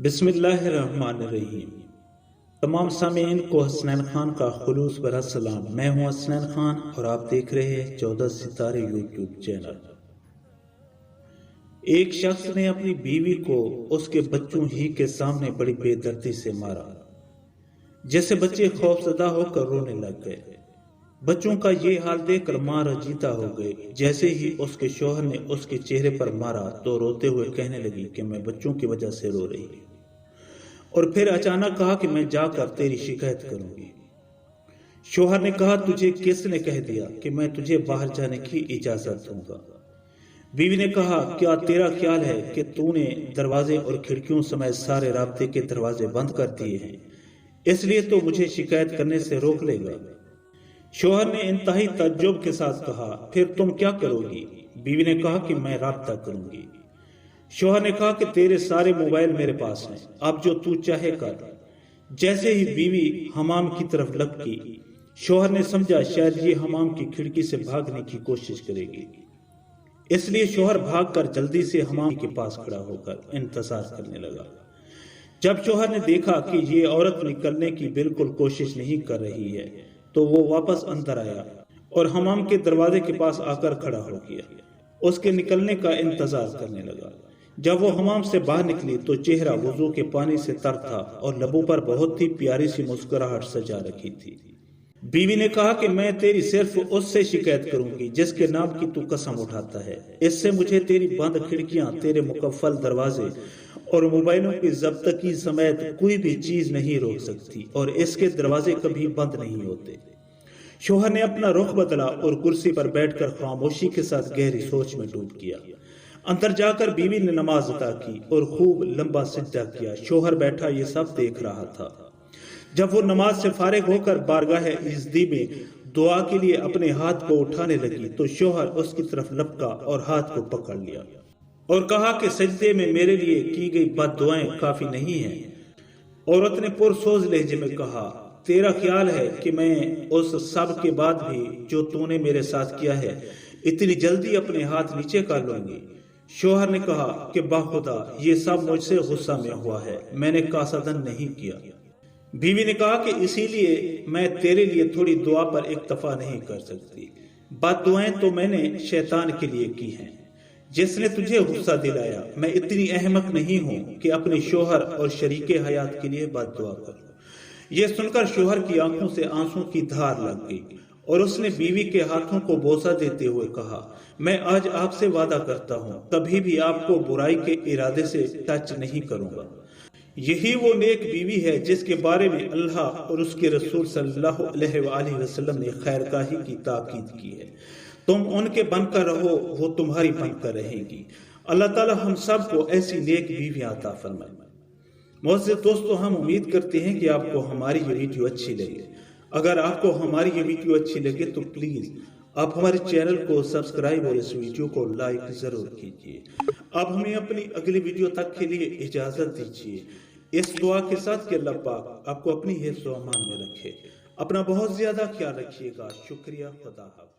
बिस्मिल्लाहिर्रहमानिर्रहीम। तमाम सामीन को हसनैन खान का खुलूस भरा सलाम। मैं हूं हसनैन खान और आप देख रहे हैं 14 सितारे यूट्यूब चैनल। एक शख्स ने अपनी बीवी को उसके बच्चों ही के सामने बड़ी बेदर्दी से मारा, जैसे बच्चे खौफजदा होकर रोने लग गए। बच्चों का ये हाल देखकर मां रंजीदा हो गई। जैसे ही उसके शौहर ने उसके चेहरे पर मारा तो रोते हुए कहने लगी कि मैं बच्चों की वजह से रो रही हूं, और फिर अचानक कहा कि मैं जाकर तेरी शिकायत करूंगी। शौहर ने कहा, तुझे किसने कह दिया कि मैं तुझे बाहर जाने की इजाजत दूंगा? बीवी ने कहा, क्या तेरा ख्याल है कि तूने दरवाजे और खिड़कियों समेत सारे रास्ते के दरवाजे बंद कर दिए हैं, इसलिए तो मुझे शिकायत करने से रोक लेगा? शौहर ने इंतहाई तज्जुब के साथ कहा, फिर तुम क्या करोगी? बीवी ने कहा कि मैं राब्ता करूंगी। शौहर ने कहा कि तेरे सारे मोबाइल मेरे पास हैं, अब जो तू चाहे कर। जैसे ही बीवी हमाम की तरफ लपकी, शौहर ने समझा शायद ये हमाम की खिड़की से भागने की कोशिश करेगी, इसलिए शौहर भागकर जल्दी से हमाम के पास खड़ा होकर इंतजार करने लगा। जब शौहर ने देखा कि ये औरत निकलने की बिल्कुल कोशिश नहीं कर रही है तो वो वापस अंदर आया और हमाम के दरवाजे के पास आकर खड़ा हो गया। उसके निकलने का इंतजार करने लगा। जब वो हमाम से बाहर निकली तो चेहरा वुजू के पानी से तर था और लबों पर बहुत ही प्यारी सी मुस्कुराहट सजा रखी थी। बीवी ने कहा कि मैं तेरी सिर्फ उससे शिकायत करूंगी जिसके नाम की तू कसम उठाता है। इससे मुझे तेरी बंद खिड़कियां, तेरे मुकफ्फल दरवाजे और मोबाइलों की जब्तगी समेत कोई भी चीज नहीं रोक सकती, और इसके दरवाजे कभी बंद नहीं होते। शौहर ने अपना रुख बदला और कुर्सी पर बैठकर खामोशी के साथ गहरी सोच में डूब गया। अंदर जाकर बीवी ने नमाज अदा की और खूब लंबा सिजदा किया। शौहर बैठा ये सब देख रहा था। जब वो नमाज से फारिग होकर बारगाह इज़्ज़ी में दुआ के लिए अपने हाथ को उठाने लगी तो शौहर उसकी तरफ लपका और हाथ को पकड़ लिया और कहा कि सजदे में मेरे लिए की गई बद्दुआएं काफी नहीं हैं। औरत ने पुरसोज लहजे में कहा, तेरा ख्याल है कि मैं उस सब के बाद भी जो तूने मेरे साथ किया है इतनी जल्दी अपने हाथ नीचे कर लूंगी? शौहर ने कहा कि बाखुदा ये सब मुझसे गुस्सा में हुआ है, मैंने कासदन नहीं किया। बीवी ने कहा कि इसीलिए मैं तेरे लिए थोड़ी दुआ पर इक्तफा नहीं कर सकती। बद्दुआएं तो मैंने शैतान के लिए की हैं जिसने तुझे गुस्सा दिलाया। मैं इतनी अहमक नहीं हूं कि अपने शौहर और शरीके हयात के लिए बद्दुआ करूं। यह सुनकर शौहर की आंखों से आंसू की धार लग गई और उसने बीवी के हाथों को बोसा देते हुए कहा, मैं आज आपसे वादा करता हूं कभी भी आपको बुराई के इरादे से टच नहीं करूंगा। यही वो नेक बीवी है जिसके बारे में अल्लाह और उसके रसूल सल्लल्लाहु अलैहि वसल्लम ने खैरखाही की ताकीद की है। तुम उनके बनकर रहो, वो तुम्हारी बनकर रहेगी। अल्लाह ताला हम सब को ऐसी नेक बीवियां अता फरमाए। मोअज़्ज़िज़ दोस्तों, हम उम्मीद करते हैं कि आपको हमारी ये वीडियो अच्छी लगे। अगर आपको हमारी ये वीडियो अच्छी लगे तो प्लीज आप हमारे चैनल को सब्सक्राइब और इस वीडियो को लाइक जरूर कीजिए। अब हमें अपनी अगली वीडियो तक के लिए इजाजत दीजिए, इस दुआ के साथ कि अल्लाह पाक आपको अपनी हिफ्ज़ व अमान में रखे। अपना बहुत ज्यादा ख्याल रखिएगा। शुक्रिया। खुदा हाफ़िज़।